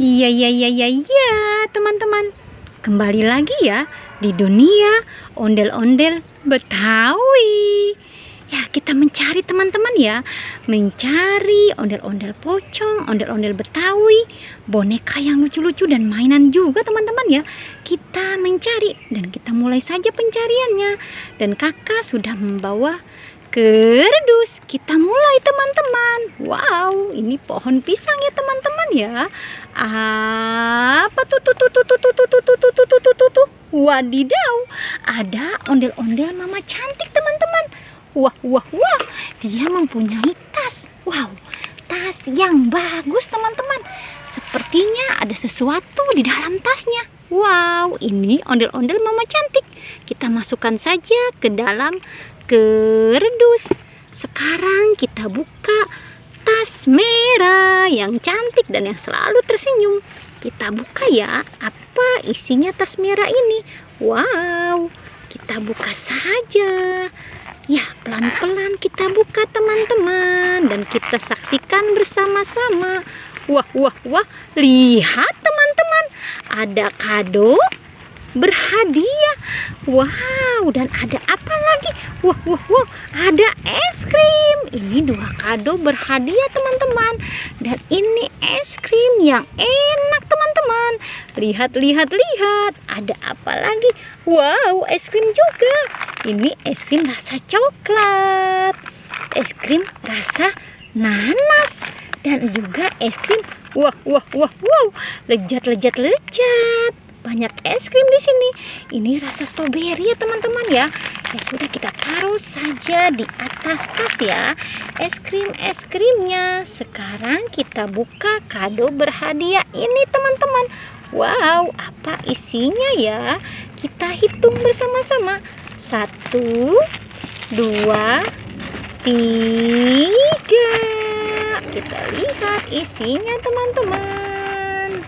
Iya, teman-teman. Kembali lagi ya di dunia ondel-ondel Betawi. Ya, kita mencari teman-teman ya. Mencari ondel-ondel pocong, ondel-ondel Betawi, boneka yang lucu-lucu dan mainan juga teman-teman ya. Kita mencari dan kita mulai saja pencariannya. Dan kakak sudah membawa kerdus. Kita mulai teman-teman. Wow, ini pohon pisang ya teman-teman ya. Apa tuh? Wadidaw, ada ondel-ondel mama cantik teman-teman. Wah, dia mempunyai tas. Wow, tas yang bagus teman-teman. Sepertinya ada sesuatu di dalam tasnya. Wow, ini ondel-ondel mama cantik. Kita masukkan saja ke dalam kerdus. Sekarang kita buka tas merah yang cantik dan yang selalu tersenyum. Kita buka ya, apa isinya tas merah ini? Wow, kita buka saja. Ya, pelan-pelan kita buka teman-teman dan kita saksikan bersama-sama. Wah, lihat teman-teman, ada kado berhadiah. Wow, dan ada apa lagi? Wah, ada es krim. Ini 2 kado berhadiah teman-teman. Dan ini es krim yang enak teman-teman. Lihat. Ada apa lagi? Wow, es krim juga. Ini es krim rasa coklat, es krim rasa nanas, dan juga es krim. Wow, lezat. Banyak es krim di sini. Ini rasa stroberi ya teman-teman ya. Ya sudah, kita taruh saja di atas tas ya es krimnya. Sekarang kita buka kado berhadiah ini teman-teman. Wow, apa isinya ya? Kita hitung bersama-sama. 1, 2, 3. Kita lihat isinya teman-teman.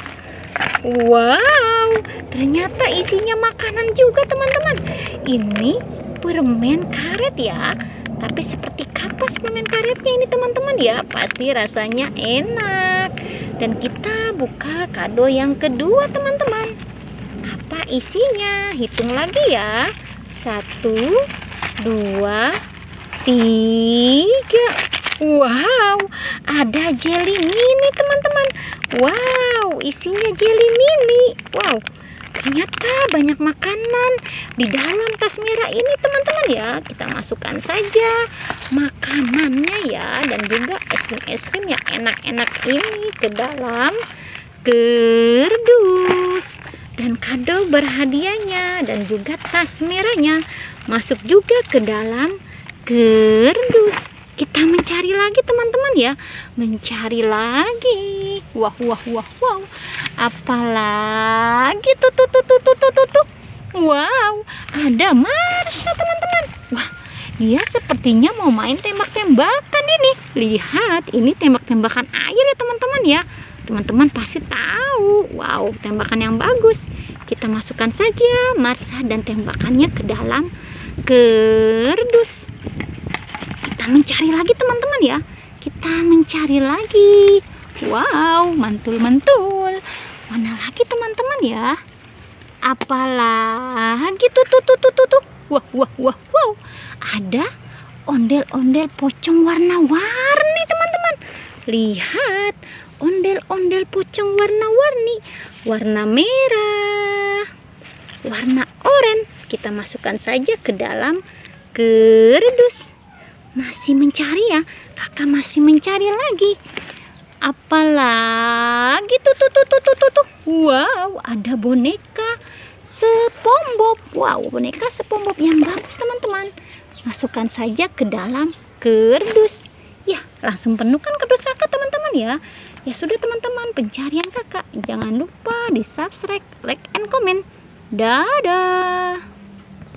Wow, ternyata isinya makanan juga teman-teman. Ini permen karet ya. Tapi seperti kapas permen karetnya ini teman-teman ya. Pasti rasanya enak. Dan kita buka kado yang kedua teman-teman. Apa isinya? Hitung lagi ya. 1, 2, 3. Wow, ada jelly mini teman-teman. Wow, isinya jelly mini. Wow, ternyata banyak makanan di dalam tas merah ini teman-teman ya. Kita masukkan saja makanannya ya, dan juga es krim yang enak-enak ini ke dalam kerdus. Dan kado berhadiahnya dan juga tas merahnya masuk juga ke dalam kerdus. Kita mencari lagi teman-teman ya. Mencari lagi. Wow. Apalagi tuh. Wow, ada Marsha teman-teman. Wah, dia sepertinya mau main tembak-tembakan ini. Lihat, ini tembak-tembakan air ya teman-teman ya. Teman-teman pasti tahu. Wow, tembakan yang bagus. Kita masukkan saja Marsha dan tembakannya ke dalam kerdus. Kita mencari lagi teman-teman ya. Kita mencari lagi. Wow, mantul. Mana lagi teman-teman ya? Apalagi tuh. Wow. Ada ondel-ondel pocong warna-warni teman-teman. Lihat, ondel-ondel pocong warna-warni. Warna merah, warna oranye. Kita masukkan saja ke dalam kerdus. Masih mencari ya, kakak masih mencari lagi. Apalagi tuh. Wow, ada boneka SpongeBob. Wow, boneka SpongeBob yang bagus teman-teman. Masukkan saja ke dalam kerdus. Ya, langsung penuhkan kerdus kakak teman-teman ya. Ya sudah teman-teman, pencarian kakak. Jangan lupa di subscribe, like, and comment. Dadah.